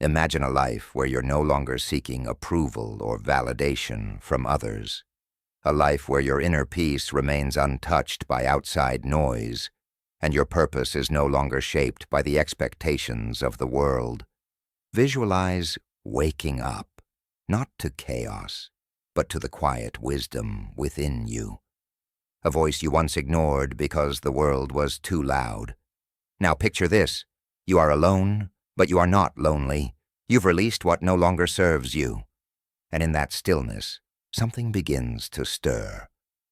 Imagine a life where you're no longer seeking approval or validation from others. A life where your inner peace remains untouched by outside noise, and your purpose is no longer shaped by the expectations of the world. Visualize waking up, not to chaos, but to the quiet wisdom within you. A voice you once ignored because the world was too loud. Now picture this. You are alone, but you are not lonely. You've released what no longer serves you. And in that stillness, something begins to stir.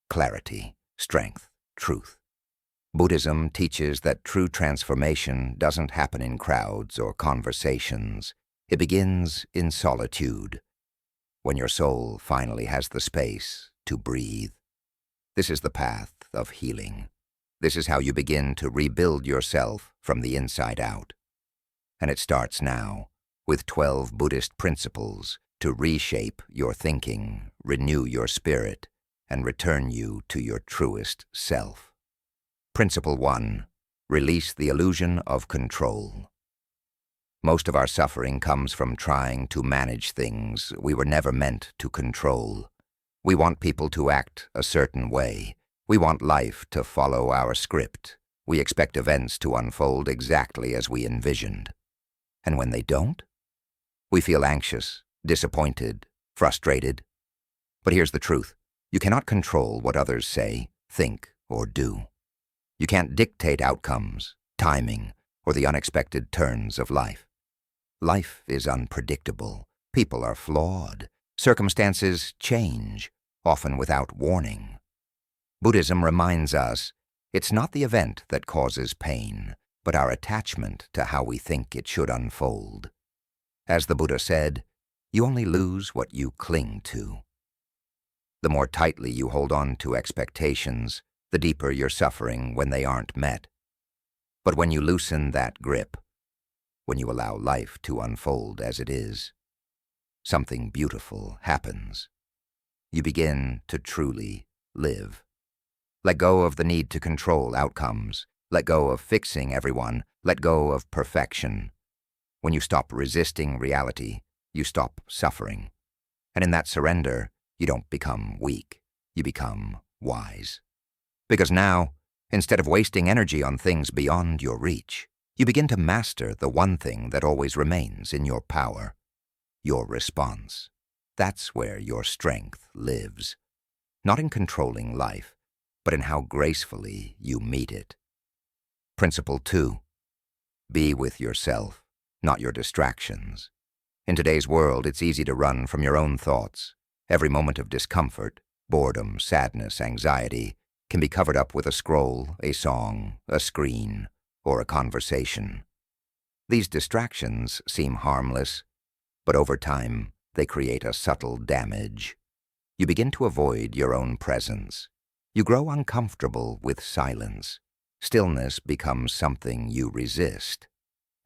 Clarity, strength, truth. Buddhism teaches that true transformation doesn't happen in crowds or conversations. It begins in solitude, when your soul finally has the space to breathe. This is the path of healing. This is how you begin to rebuild yourself from the inside out. And it starts now, with 12 Buddhist principles to reshape your thinking, renew your spirit, and return you to your truest self. Principle 1. Release the illusion of control. Most of our suffering comes from trying to manage things we were never meant to control. We want people to act a certain way. We want life to follow our script. We expect events to unfold exactly as we envisioned. And when they don't, we feel anxious, disappointed, frustrated. But here's the truth. You cannot control what others say, think, or do. You can't dictate outcomes, timing, or the unexpected turns of life. Life is unpredictable. People are flawed. Circumstances change, often without warning. Buddhism reminds us it's not the event that causes pain, but our attachment to how we think it should unfold. As the Buddha said, you only lose what you cling to. The more tightly you hold on to expectations, the deeper your suffering when they aren't met. But when you loosen that grip, when you allow life to unfold as it is, something beautiful happens. You begin to truly live. Let go of the need to control outcomes. Let go of fixing everyone. Let go of perfection. When you stop resisting reality, you stop suffering. And in that surrender, you don't become weak. You become wise. Because now, instead of wasting energy on things beyond your reach, you begin to master the one thing that always remains in your power, your response. That's where your strength lives. Not in controlling life, but in how gracefully you meet it. Principle 2. Be with yourself, not your distractions. In today's world, it's easy to run from your own thoughts. Every moment of discomfort, boredom, sadness, anxiety can be covered up with a scroll, a song, a screen, or a conversation. These distractions seem harmless, but over time, they create a subtle damage. You begin to avoid your own presence. You grow uncomfortable with silence. Stillness becomes something you resist.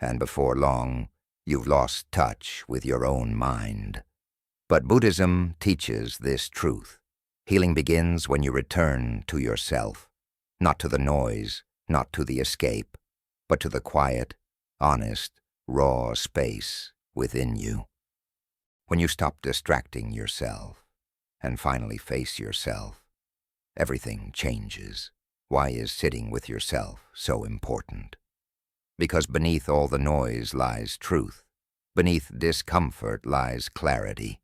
And before long, you've lost touch with your own mind. But Buddhism teaches this truth. Healing begins when you return to yourself, not to the noise, not to the escape, but to the quiet, honest, raw space within you. When you stop distracting yourself and finally face yourself, everything changes. Why is sitting with yourself so important? Because beneath all the noise lies truth. Beneath discomfort lies clarity.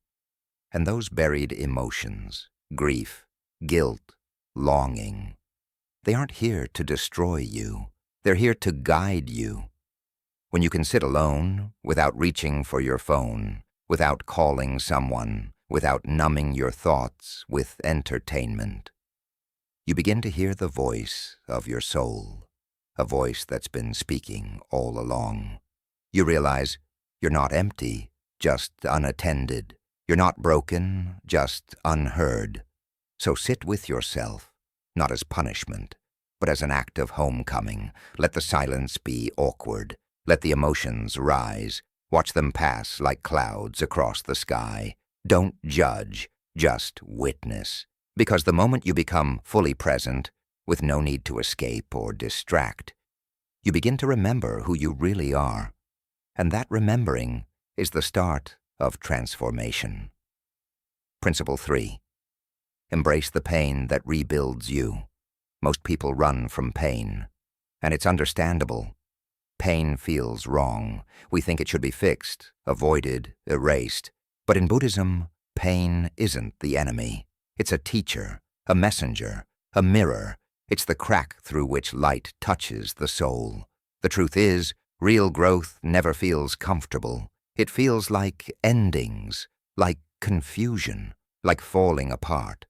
And those buried emotions, grief, guilt, longing, they aren't here to destroy you. They're here to guide you. When you can sit alone, without reaching for your phone, without calling someone, without numbing your thoughts with entertainment, you begin to hear the voice of your soul, a voice that's been speaking all along. You realize you're not empty, just unattended. You're not broken, just unheard. So sit with yourself, not as punishment, but as an act of homecoming. Let the silence be awkward. Let the emotions rise. Watch them pass like clouds across the sky. Don't judge, just witness. Because the moment you become fully present, with no need to escape or distract, you begin to remember who you really are. And that remembering is the start of transformation. Principle 3. Embrace the pain that rebuilds you. Most people run from pain, and it's understandable. Pain feels wrong. We think it should be fixed, avoided, erased. But in Buddhism, pain isn't the enemy. It's a teacher, a messenger, a mirror. It's the crack through which light touches the soul. The truth is, real growth never feels comfortable. It feels like endings, like confusion, like falling apart.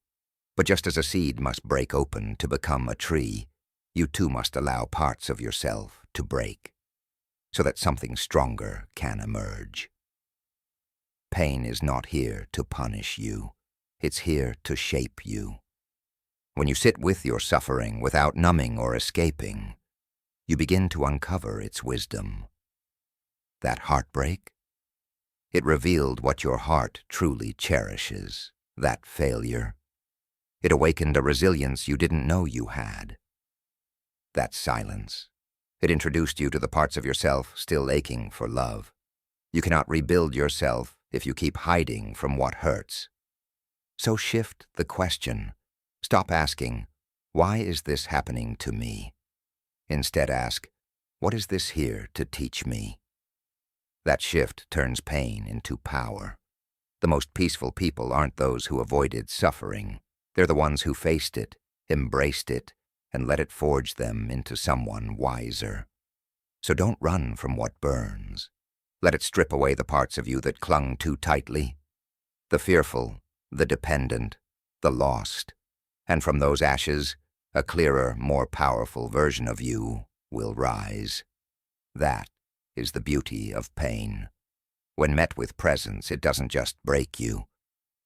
But just as a seed must break open to become a tree, you too must allow parts of yourself to break, so that something stronger can emerge. Pain is not here to punish you. It's here to shape you. When you sit with your suffering without numbing or escaping, you begin to uncover its wisdom. That heartbreak? It revealed what your heart truly cherishes. That failure? It awakened a resilience you didn't know you had. That silence? It introduced you to the parts of yourself still aching for love. You cannot rebuild yourself if you keep hiding from what hurts. So shift the question. Stop asking, "Why is this happening to me?" Instead ask, "What is this here to teach me?" That shift turns pain into power. The most peaceful people aren't those who avoided suffering. They're the ones who faced it, embraced it, and let it forge them into someone wiser. So don't run from what burns. Let it strip away the parts of you that clung too tightly. The fearful, the dependent, the lost. And from those ashes, a clearer, more powerful version of you will rise. That is the beauty of pain. When met with presence, it doesn't just break you.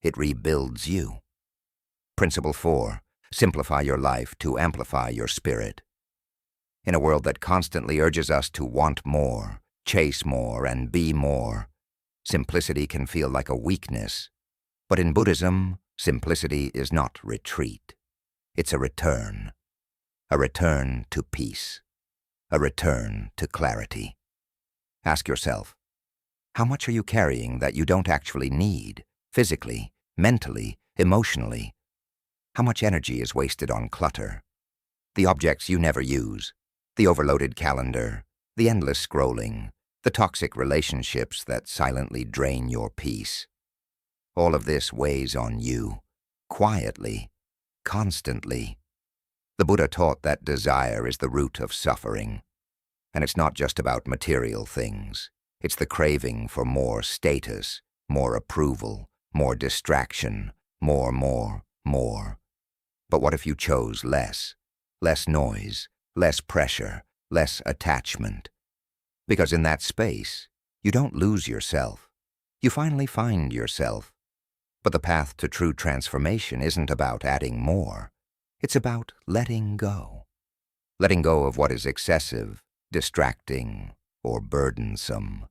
It rebuilds you. Principle 4. Simplify your life to amplify your spirit. In a world that constantly urges us to want more, chase more, and be more, simplicity can feel like a weakness. But in Buddhism, simplicity is not retreat. It's a return to peace, a return to clarity. Ask yourself, how much are you carrying that you don't actually need, physically, mentally, emotionally? How much energy is wasted on clutter? The objects you never use, the overloaded calendar, the endless scrolling, the toxic relationships that silently drain your peace. All of this weighs on you, quietly, constantly. The Buddha taught that desire is the root of suffering. And it's not just about material things. It's the craving for more status, more approval, more distraction, more. But what if you chose less? Less noise, less pressure, less attachment? Because in that space, you don't lose yourself. You finally find yourself. But the path to true transformation isn't about adding more. It's about letting go. Letting go of what is excessive, distracting, or burdensome.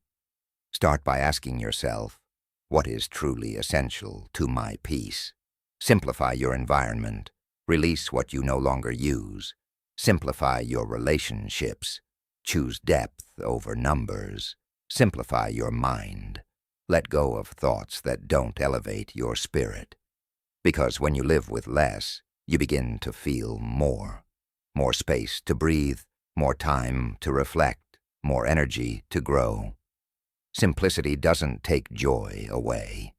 Start by asking yourself, what is truly essential to my peace? Simplify your environment. Release what you no longer use. Simplify your relationships. Choose depth over numbers. Simplify your mind. Let go of thoughts that don't elevate your spirit. Because when you live with less, you begin to feel more. More space to breathe, more time to reflect, more energy to grow. Simplicity doesn't take joy away.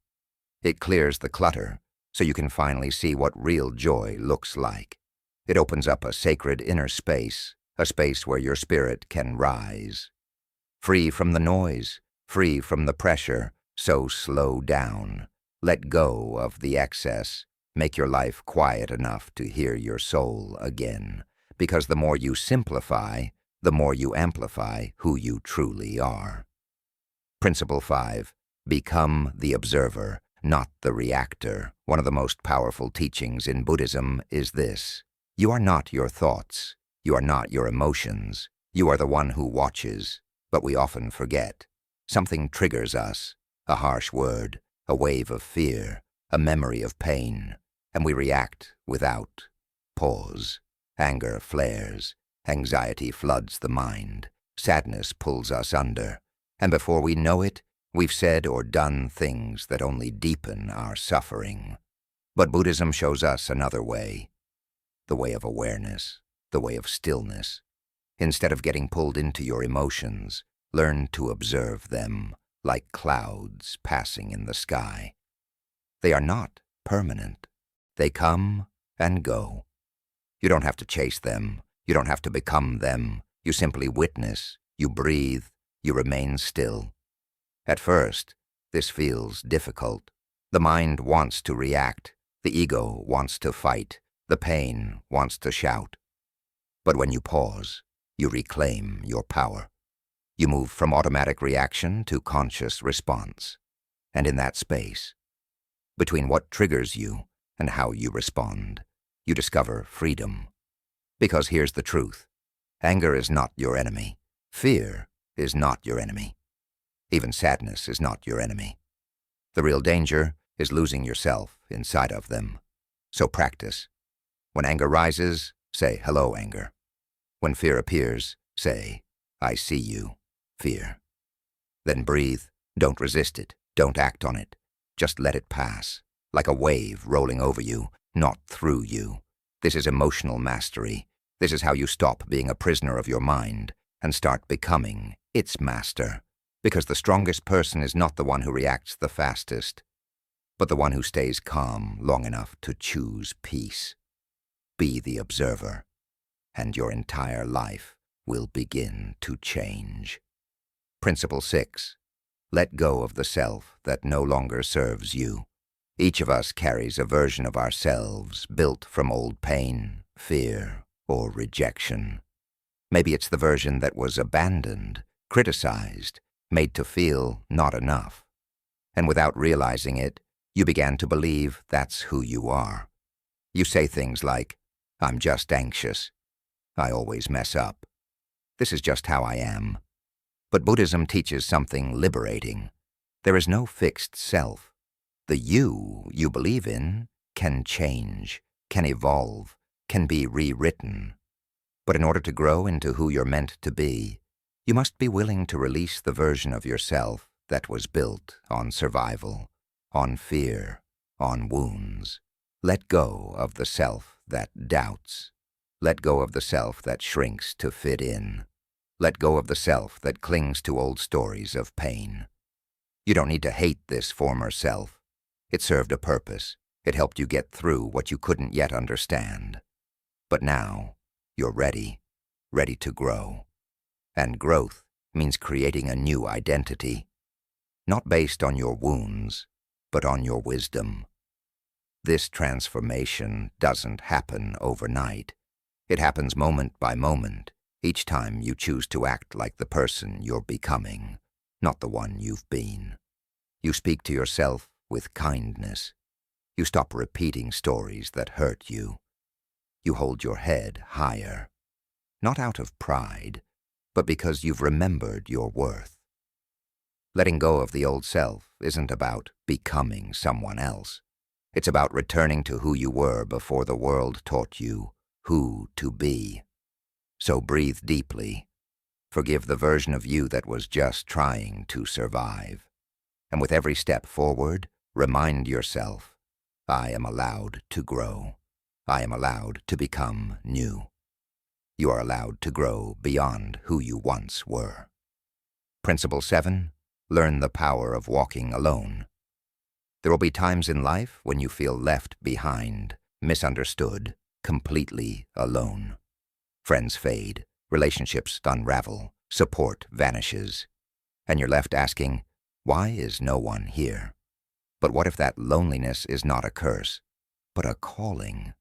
It clears the clutter so you can finally see what real joy looks like. It opens up a sacred inner space, a space where your spirit can rise. Free from the noise, free from the pressure, so slow down. Let go of the excess. Make your life quiet enough to hear your soul again. Because the more you simplify, the more you amplify who you truly are. Principle 5. Become the observer, not the reactor. One of the most powerful teachings in Buddhism is this. You are not your thoughts. You are not your emotions. You are the one who watches. But we often forget. Something triggers us. A harsh word, a wave of fear, a memory of pain. And we react without pause. Anger flares. Anxiety floods the mind. Sadness pulls us under. And before we know it, We've said or done things that only deepen our suffering. But Buddhism shows us another way, the way of awareness, the way of stillness. Instead of getting pulled into your emotions, learn to observe them like clouds passing in the sky. They are not permanent. They come and go. You don't have to chase them. You don't have to become them. You simply witness, you breathe, you remain still. At first, this feels difficult. The mind wants to react. The ego wants to fight. The pain wants to shout. But when you pause, you reclaim your power. You move from automatic reaction to conscious response. And in that space, between what triggers you and how you respond, you discover freedom. Because here's the truth. Anger is not your enemy. Fear is not your enemy. Even sadness is not your enemy. The real danger is losing yourself inside of them. So practice. When anger rises, say, "Hello, anger." When fear appears, say, "I see you, fear." Then breathe. Don't resist it. Don't act on it. Just let it pass, like a wave rolling over you, not through you. This is emotional mastery. This is how you stop being a prisoner of your mind and start becoming its master. Because the strongest person is not the one who reacts the fastest, but the one who stays calm long enough to choose peace. Be the observer, and your entire life will begin to change. Principle 6. Let go of the self that no longer serves you. Each of us carries a version of ourselves built from old pain, fear, or rejection. Maybe it's the version that was abandoned, criticized, made to feel not enough. And without realizing it, you began to believe that's who you are. You say things like, "I'm just anxious. I always mess up. This is just how I am." But Buddhism teaches something liberating. There is no fixed self. The you believe in can change, can evolve, can be rewritten. But in order to grow into who you're meant to be, you must be willing to release the version of yourself that was built on survival, on fear, on wounds. Let go of the self that doubts. Let go of the self that shrinks to fit in. Let go of the self that clings to old stories of pain. You don't need to hate this former self. It served a purpose. It helped you get through what you couldn't yet understand. But now, you're ready to grow. And growth means creating a new identity, not based on your wounds, but on your wisdom. This transformation doesn't happen overnight. It happens moment by moment, each time you choose to act like the person you're becoming, not the one you've been. You speak to yourself with kindness. You stop repeating stories that hurt you. You hold your head higher, not out of pride, but because you've remembered your worth. Letting go of the old self isn't about becoming someone else. It's about returning to who you were before the world taught you who to be. So breathe deeply. Forgive the version of you that was just trying to survive. And with every step forward, remind yourself, I am allowed to grow. I am allowed to become new. You are allowed to grow beyond who you once were. Principle 7. Learn the power of walking alone. There will be times in life when you feel left behind, misunderstood, completely alone. Friends fade, relationships unravel, support vanishes, and you're left asking, why is no one here? But what if that loneliness is not a curse, but a calling?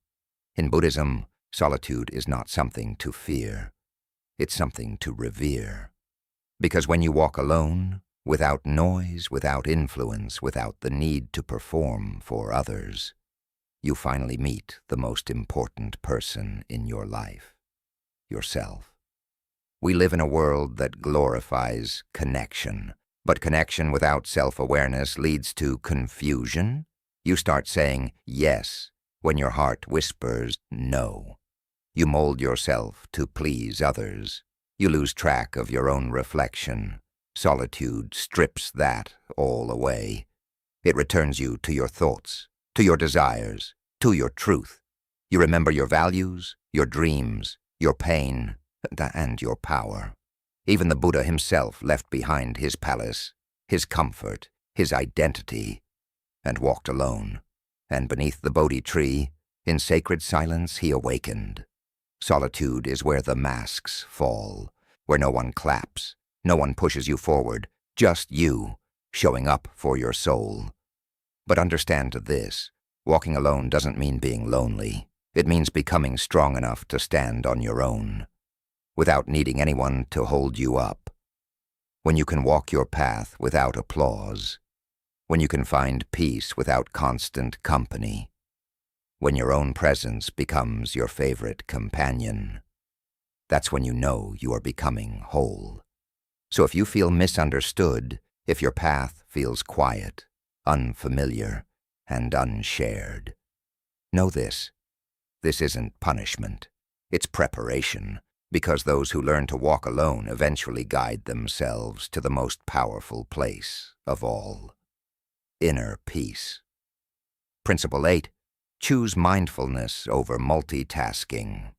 In Buddhism, solitude is not something to fear. It's something to revere. Because when you walk alone, without noise, without influence, without the need to perform for others, you finally meet the most important person in your life, yourself. We live in a world that glorifies connection, but connection without self-awareness leads to confusion. You start saying yes when your heart whispers no. You mold yourself to please others. You lose track of your own reflection. Solitude strips that all away. It returns you to your thoughts, to your desires, to your truth. You remember your values, your dreams, your pain, and your power. Even the Buddha himself left behind his palace, his comfort, his identity, and walked alone. And beneath the Bodhi tree, in sacred silence, he awakened. Solitude is where the masks fall, where no one claps, no one pushes you forward, just you, showing up for your soul. But understand this, walking alone doesn't mean being lonely. It means becoming strong enough to stand on your own, without needing anyone to hold you up. When you can walk your path without applause, when you can find peace without constant company, when your own presence becomes your favorite companion, that's when you know you are becoming whole. So if you feel misunderstood, if your path feels quiet, unfamiliar, and unshared, know this. This isn't punishment. It's preparation, because those who learn to walk alone eventually guide themselves to the most powerful place of all, inner peace. Principle 8. Choose mindfulness over multitasking.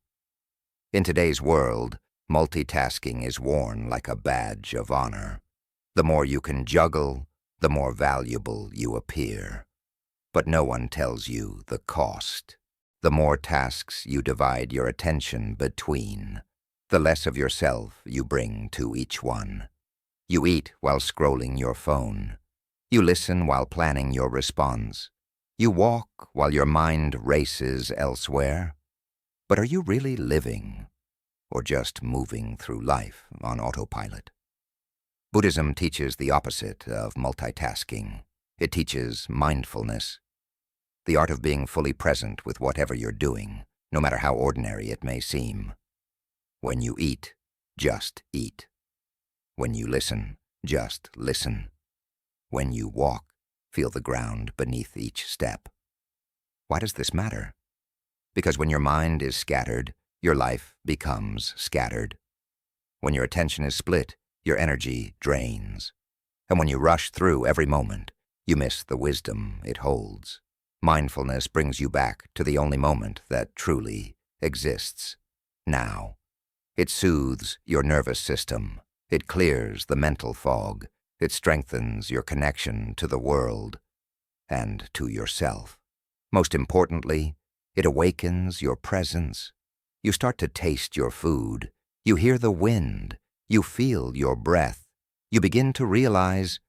In today's world, multitasking is worn like a badge of honor. The more you can juggle, the more valuable you appear. But no one tells you the cost. The more tasks you divide your attention between, the less of yourself you bring to each one. You eat while scrolling your phone. You listen while planning your response. You walk while your mind races elsewhere. But are you really living, or just moving through life on autopilot? Buddhism teaches the opposite of multitasking. It teaches mindfulness, the art of being fully present with whatever you're doing, no matter how ordinary it may seem. When you eat, just eat. When you listen, just listen. When you walk, feel the ground beneath each step. Why does this matter? Because when your mind is scattered, your life becomes scattered. When your attention is split, your energy drains. And when you rush through every moment, you miss the wisdom it holds. Mindfulness brings you back to the only moment that truly exists, now. It soothes your nervous system. It clears the mental fog. It strengthens your connection to the world and to yourself. Most importantly, it awakens your presence. You start to taste your food. You hear the wind. You feel your breath. You begin to realize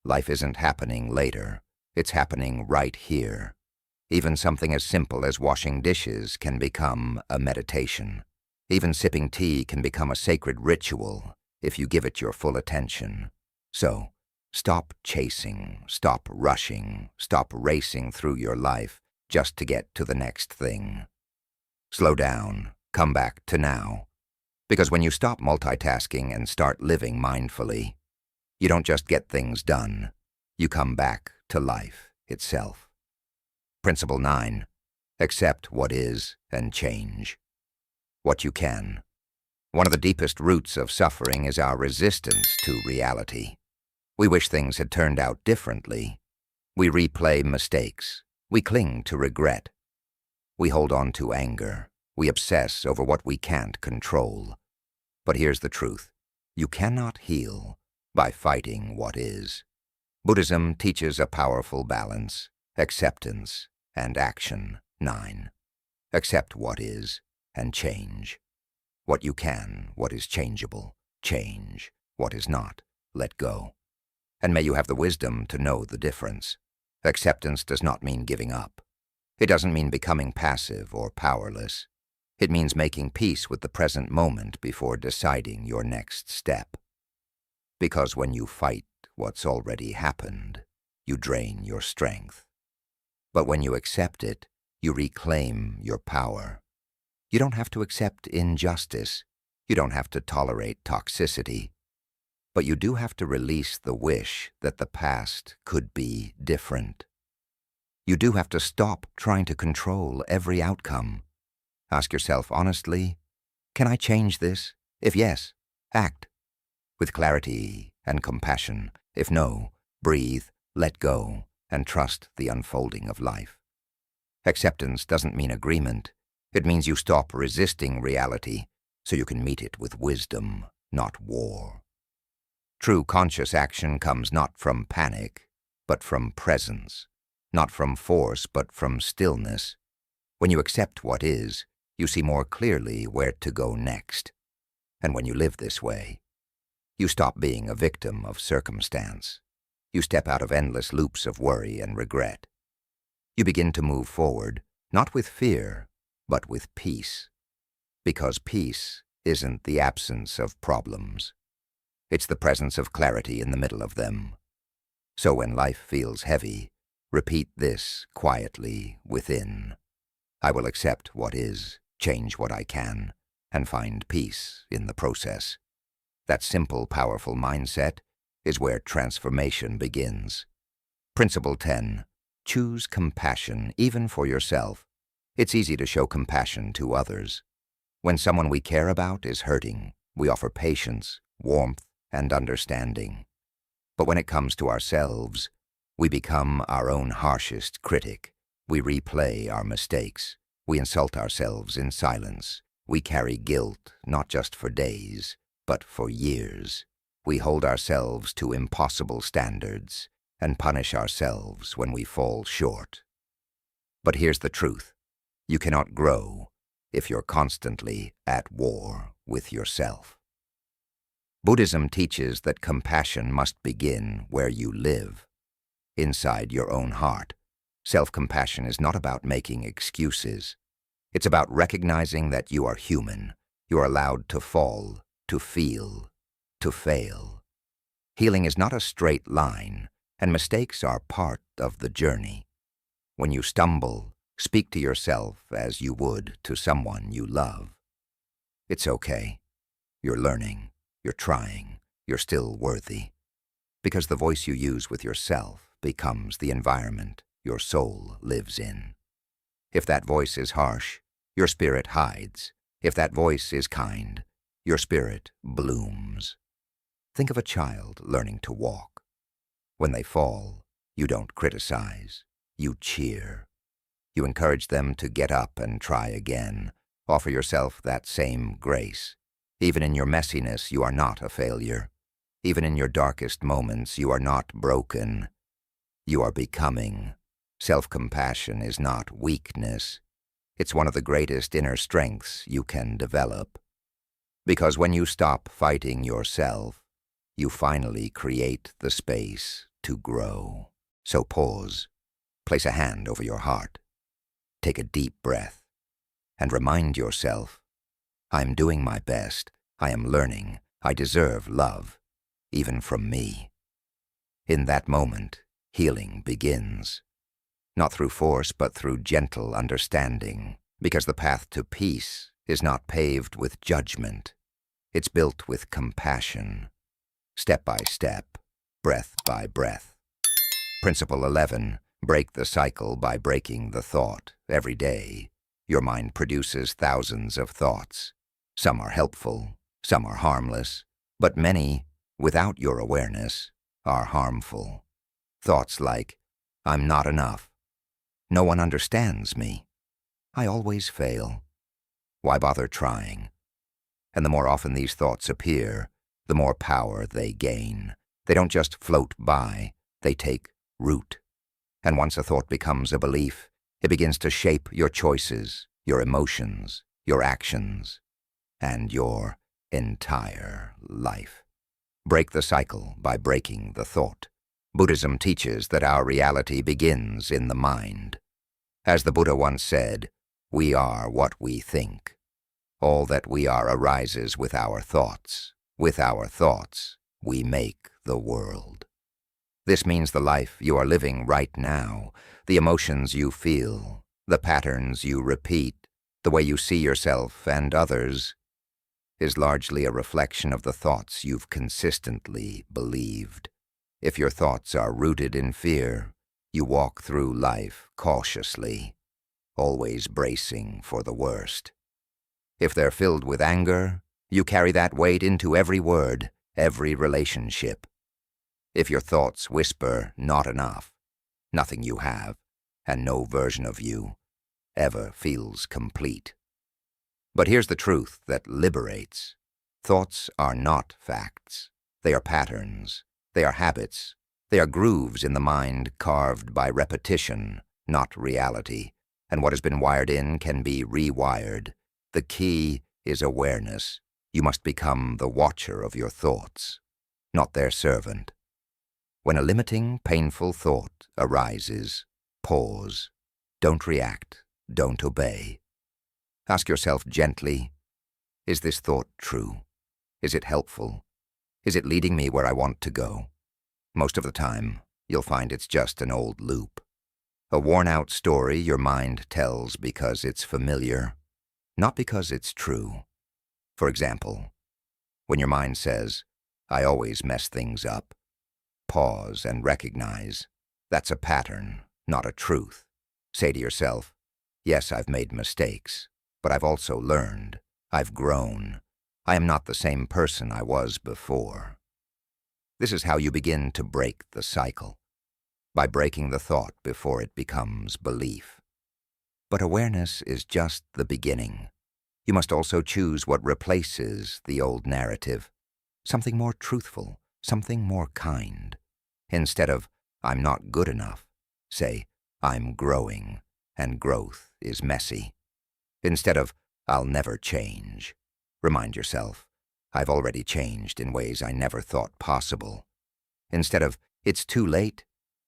life isn't happening later. It's happening right here. Even something as simple as washing dishes can become a meditation. Even sipping tea can become a sacred ritual if you give it your full attention. So, stop chasing, stop rushing, stop racing through your life just to get to the next thing. Slow down, come back to now. Because when you stop multitasking and start living mindfully, you don't just get things done, you come back to life itself. Principle 9. Accept what is and change what you can. One of the deepest roots of suffering is our resistance to reality. We wish things had turned out differently. We replay mistakes. We cling to regret. We hold on to anger. We obsess over what we can't control. But here's the truth. You cannot heal by fighting what is. Buddhism teaches a powerful balance, acceptance, and action. 9. Accept what is and change. What you can, what is changeable, change. What is not, let go. And may you have the wisdom to know the difference. Acceptance does not mean giving up. It doesn't mean becoming passive or powerless. It means making peace with the present moment before deciding your next step. Because when you fight what's already happened, you drain your strength. But when you accept it, you reclaim your power. You don't have to accept injustice. You don't have to tolerate toxicity. But you do have to release the wish that the past could be different. You do have to stop trying to control every outcome. Ask yourself honestly, can I change this? If yes, act with clarity and compassion. If no, breathe, let go, and trust the unfolding of life. Acceptance doesn't mean agreement. It means you stop resisting reality so you can meet it with wisdom, not war. True conscious action comes not from panic, but from presence, not from force, but from stillness. When you accept what is, you see more clearly where to go next. And when you live this way, you stop being a victim of circumstance. You step out of endless loops of worry and regret. You begin to move forward, not with fear, but with peace. Because peace isn't the absence of problems. It's the presence of clarity in the middle of them. So when life feels heavy, repeat this quietly within. I will accept what is, change what I can, and find peace in the process. That simple, powerful mindset is where transformation begins. Principle 10. Choose compassion, even for yourself. It's easy to show compassion to others. When someone we care about is hurting, we offer patience, warmth, and understanding. But when it comes to ourselves, we become our own harshest critic. We replay our mistakes. We insult ourselves in silence. We carry guilt, not just for days, but for years. We hold ourselves to impossible standards and punish ourselves when we fall short. But here's the truth. You cannot grow if you're constantly at war with yourself. Buddhism teaches that compassion must begin where you live, inside your own heart. Self-compassion is not about making excuses. It's about recognizing that you are human. You are allowed to fall, to feel, to fail. Healing is not a straight line, and mistakes are part of the journey. When you stumble, speak to yourself as you would to someone you love. It's okay. You're learning. You're trying. You're still worthy. Because the voice you use with yourself becomes the environment your soul lives in. If that voice is harsh, your spirit hides. If that voice is kind, your spirit blooms. Think of a child learning to walk. When they fall, you don't criticize. You cheer. You encourage them to get up and try again. Offer yourself that same grace. Even in your messiness, you are not a failure. Even in your darkest moments, you are not broken. You are becoming. Self-compassion is not weakness. It's one of the greatest inner strengths you can develop. Because when you stop fighting yourself, you finally create the space to grow. So pause. Place a hand over your heart. Take a deep breath. And remind yourself, I'm doing my best. I am learning. I deserve love, even from me. In that moment, healing begins. Not through force, but through gentle understanding. Because the path to peace is not paved with judgment. It's built with compassion. Step by step, breath by breath. Principle 11. Break the cycle by breaking the thought. Every day, your mind produces thousands of thoughts. Some are helpful, some are harmless, but many, without your awareness, are harmful. Thoughts like, I'm not enough. No one understands me. I always fail. Why bother trying? And the more often these thoughts appear, the more power they gain. They don't just float by, they take root. And once a thought becomes a belief, it begins to shape your choices, your emotions, your actions, and your entire life. Break the cycle by breaking the thought. Buddhism teaches that our reality begins in the mind. As the Buddha once said, we are what we think. All that we are arises with our thoughts. With our thoughts, we make the world. This means the life you are living right now, the emotions you feel, the patterns you repeat, the way you see yourself and others, is largely a reflection of the thoughts you've consistently believed. If your thoughts are rooted in fear, you walk through life cautiously, always bracing for the worst. If they're filled with anger, you carry that weight into every word, every relationship. If your thoughts whisper not enough, nothing you have, and no version of you, ever feels complete. But here's the truth that liberates. Thoughts are not facts. They are patterns. They are habits. They are grooves in the mind carved by repetition, not reality. And what has been wired in can be rewired. The key is awareness. You must become the watcher of your thoughts, not their servant. When a limiting, painful thought arises, pause. Don't react. Don't obey. Ask yourself gently, is this thought true? Is it helpful? Is it leading me where I want to go? Most of the time, you'll find it's just an old loop. A worn-out story your mind tells because it's familiar, not because it's true. For example, when your mind says, I always mess things up, pause and recognize that's a pattern, not a truth. Say to yourself, yes, I've made mistakes, but I've also learned. I've grown. I am not the same person I was before. This is how you begin to break the cycle, by breaking the thought before it becomes belief. But awareness is just the beginning. You must also choose what replaces the old narrative, something more truthful, something more kind. Instead of, I'm not good enough, say, I'm growing, and growth is messy. Instead of, I'll never change, remind yourself, I've already changed in ways I never thought possible. Instead of, it's too late,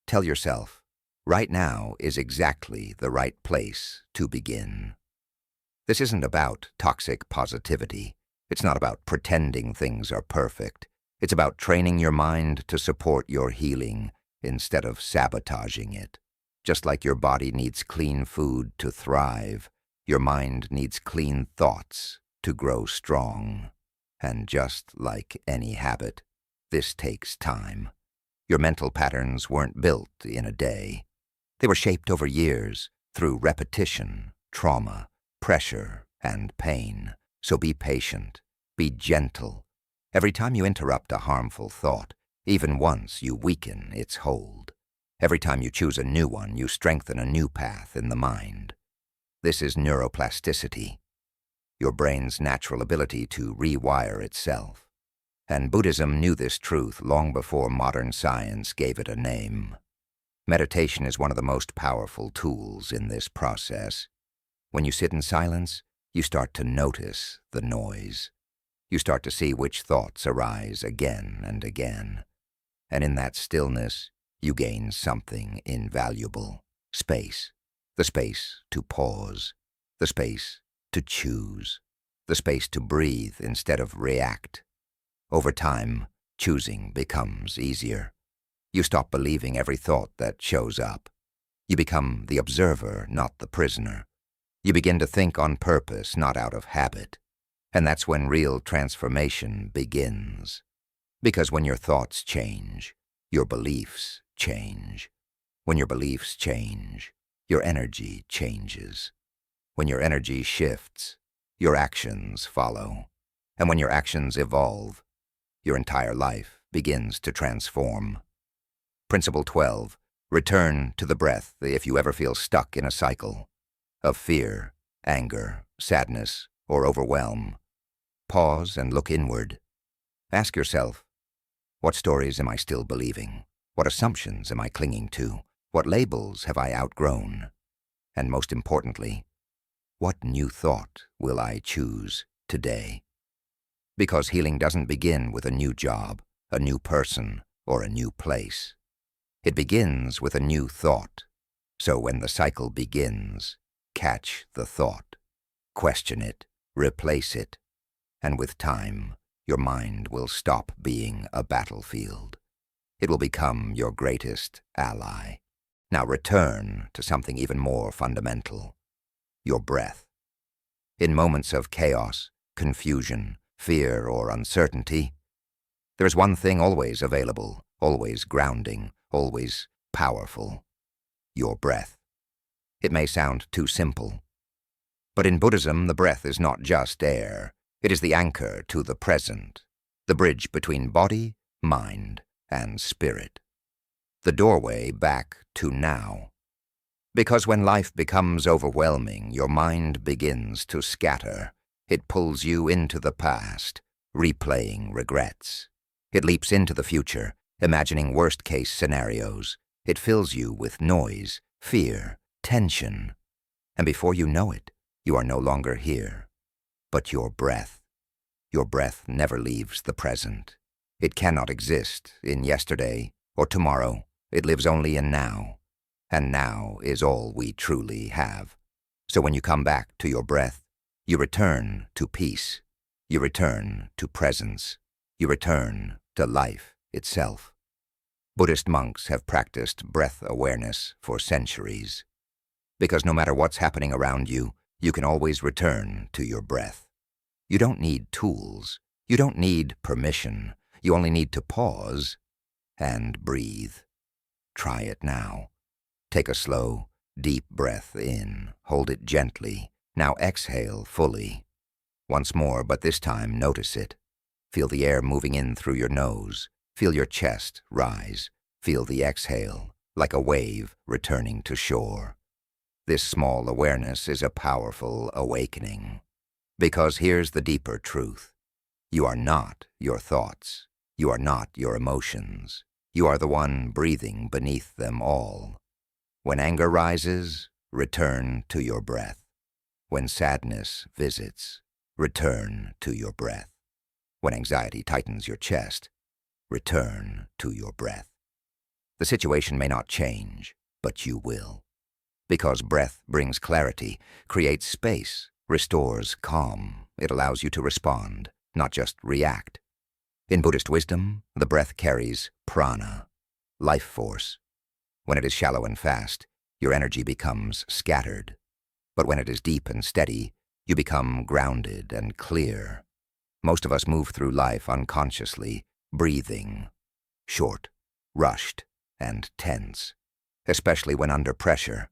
tell yourself, right now is exactly the right place to begin. This isn't about toxic positivity. It's not about pretending things are perfect. It's about training your mind to support your healing instead of sabotaging it. Just like your body needs clean food to thrive, your mind needs clean thoughts to grow strong. And just like any habit, this takes time. Your mental patterns weren't built in a day. They were shaped over years through repetition, trauma, pressure, and pain. So be patient, be gentle. Every time you interrupt a harmful thought, even once, you weaken its hold. Every time you choose a new one, you strengthen a new path in the mind. This is neuroplasticity, your brain's natural ability to rewire itself. And Buddhism knew this truth long before modern science gave it a name. Meditation is one of the most powerful tools in this process. When you sit in silence, you start to notice the noise. You start to see which thoughts arise again and again. And in that stillness, you gain something invaluable. Space. The space to pause. The space to choose. The space to breathe instead of react. Over time, choosing becomes easier. You stop believing every thought that shows up. You become the observer, not the prisoner. You begin to think on purpose, not out of habit. And that's when real transformation begins. Because when your thoughts change, your beliefs change. When your beliefs change, your energy changes. When your energy shifts, your actions follow. And when your actions evolve, your entire life begins to transform. Principle 12. Return to the breath if you ever feel stuck in a cycle of fear, anger, sadness, or overwhelm. Pause and look inward. Ask yourself, what stories am I still believing? What assumptions am I clinging to? What labels have I outgrown? And most importantly, what new thought will I choose today? Because healing doesn't begin with a new job, a new person, or a new place. It begins with a new thought. So when the cycle begins, catch the thought, question it, replace it, and with time, your mind will stop being a battlefield. It will become your greatest ally. Now return to something even more fundamental, your breath. In moments of chaos, confusion, fear, or uncertainty, there is one thing always available, always grounding, always powerful: your breath. It may sound too simple, but in Buddhism, the breath is not just air. It is the anchor to the present, the bridge between body, mind, and spirit. The doorway back to now. Because when life becomes overwhelming, your mind begins to scatter. It pulls you into the past, replaying regrets. It leaps into the future, imagining worst-case scenarios. It fills you with noise, fear, tension. And before you know it, you are no longer here. But your breath never leaves the present. It cannot exist in yesterday or tomorrow. It lives only in now. And now is all we truly have. So when you come back to your breath, you return to peace. You return to presence. You return to life itself. Buddhist monks have practiced breath awareness for centuries. Because no matter what's happening around you, you can always return to your breath. You don't need tools. You don't need permission. You only need to pause and breathe. Try it now. Take a slow, deep breath in. Hold it gently. Now exhale fully. Once more, but this time notice it. Feel the air moving in through your nose. Feel your chest rise. Feel the exhale, like a wave returning to shore. This small awareness is a powerful awakening. Because here's the deeper truth. You are not your thoughts. You are not your emotions. You are the one breathing beneath them all. When anger rises, return to your breath. When sadness visits, return to your breath. When anxiety tightens your chest, return to your breath. The situation may not change, but you will. Because breath brings clarity, creates space, restores calm. It allows you to respond, not just react. In Buddhist wisdom, the breath carries prana, life force. When it is shallow and fast, your energy becomes scattered. But when it is deep and steady, you become grounded and clear. Most of us move through life unconsciously, breathing, short, rushed, and tense, especially when under pressure.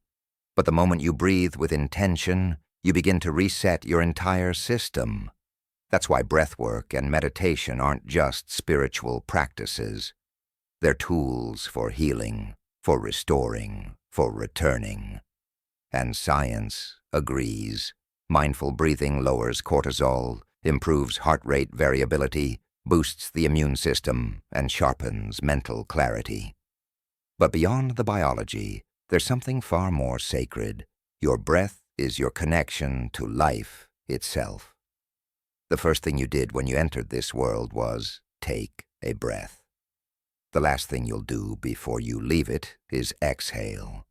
But the moment you breathe with intention, you begin to reset your entire system. That's why breathwork and meditation aren't just spiritual practices. They're tools for healing, for restoring, for returning. And science agrees. Mindful breathing lowers cortisol, improves heart rate variability, boosts the immune system, and sharpens mental clarity. But beyond the biology, there's something far more sacred. Your breath is your connection to life itself. The first thing you did when you entered this world was take a breath. The last thing you'll do before you leave it is exhale.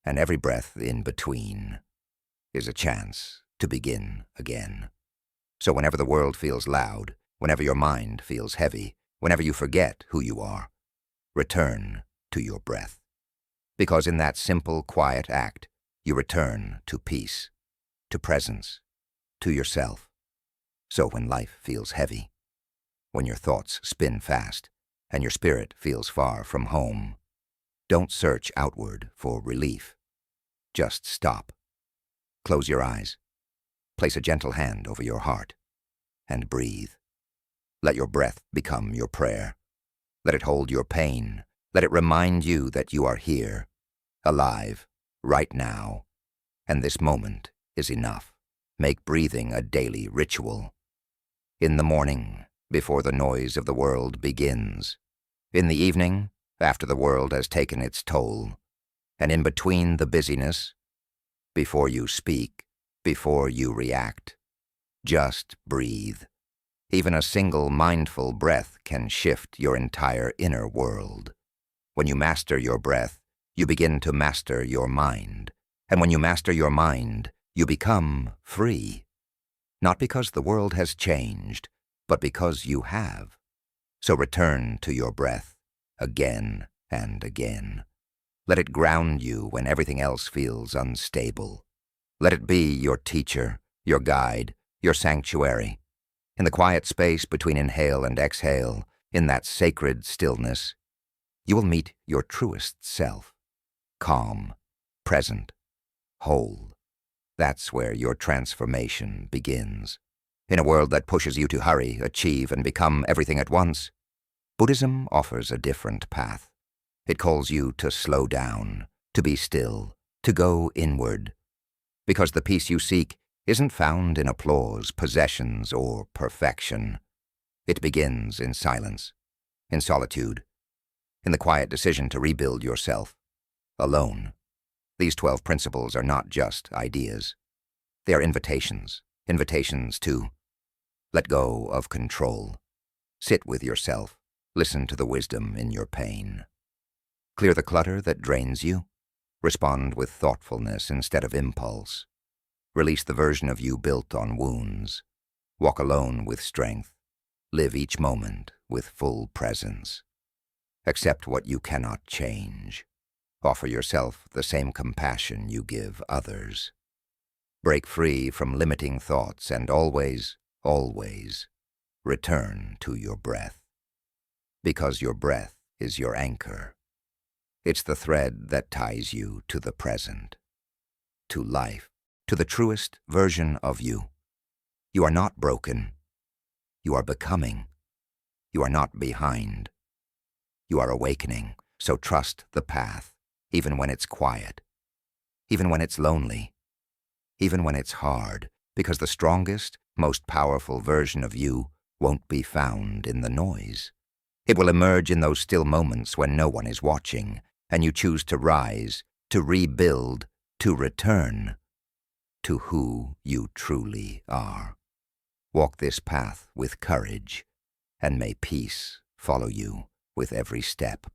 And every breath in between is a chance to begin again. So whenever the world feels loud, whenever your mind feels heavy, whenever you forget who you are, return to your breath. Because in that simple, quiet act, you return to peace, to presence, to yourself. So when life feels heavy, when your thoughts spin fast, and your spirit feels far from home, don't search outward for relief. Just stop. Close your eyes. Place a gentle hand over your heart, and breathe. Let your breath become your prayer. Let it hold your pain. Let it remind you that you are here, alive, right now, and this moment is enough. Make breathing a daily ritual. In the morning, before the noise of the world begins. In the evening, after the world has taken its toll. And in between the busyness, before you speak, before you react, just breathe. Even a single mindful breath can shift your entire inner world. When you master your breath, you begin to master your mind. And when you master your mind, you become free. Not because the world has changed, but because you have. So return to your breath again and again. Let it ground you when everything else feels unstable. Let it be your teacher, your guide, your sanctuary. In the quiet space between inhale and exhale, in that sacred stillness, you will meet your truest self. Calm, present, whole. That's where your transformation begins. In a world that pushes you to hurry, achieve, and become everything at once, Buddhism offers a different path. It calls you to slow down, to be still, to go inward. Because the peace you seek isn't found in applause, possessions, or perfection. It begins in silence, in solitude, in the quiet decision to rebuild yourself, alone. These 12 principles are not just ideas. They are invitations to let go of control, sit with yourself, listen to the wisdom in your pain. Clear the clutter that drains you, respond with thoughtfulness instead of impulse. Release the version of you built on wounds. Walk alone with strength. Live each moment with full presence. Accept what you cannot change. Offer yourself the same compassion you give others. Break free from limiting thoughts and always, always return to your breath. Because your breath is your anchor. It's the thread that ties you to the present, to life, to the truest version of you. You are not broken. You are becoming. You are not behind. You are awakening, so trust the path, even when it's quiet, even when it's lonely, even when it's hard, because the strongest, most powerful version of you won't be found in the noise. It will emerge in those still moments when no one is watching, and you choose to rise, to rebuild, to return to who you truly are. Walk this path with courage, and may peace follow you with every step.